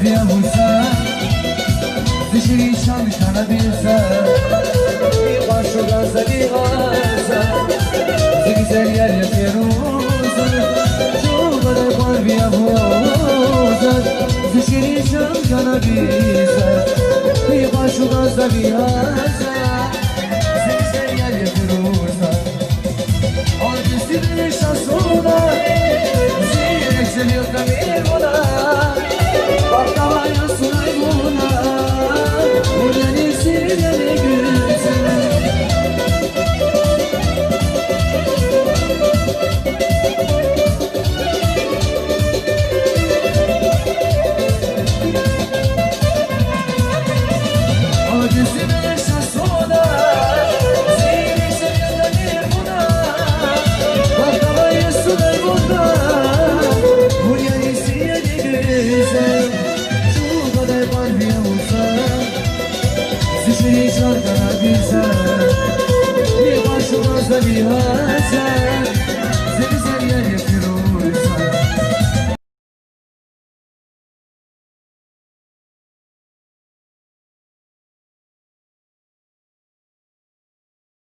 Barbie Musa Zişiri şamşana bilse Bir başo gazda bir gaza Güzel yer yapıyoruz Çubuğda Barbie Musa Zişiri şamşana bilse Bir başo gazda bir gaza Güzel yer yapıyoruz Orkestri şansona Zirek seviyor kamil ona Baklavaya sunay buna Buradan esirleri güzel Orkestri şansona Zirek seviyor kamil buna Baklavaya sunay buna Buradan esirleri güzel Barbie Musa Zişiri şarkana bilse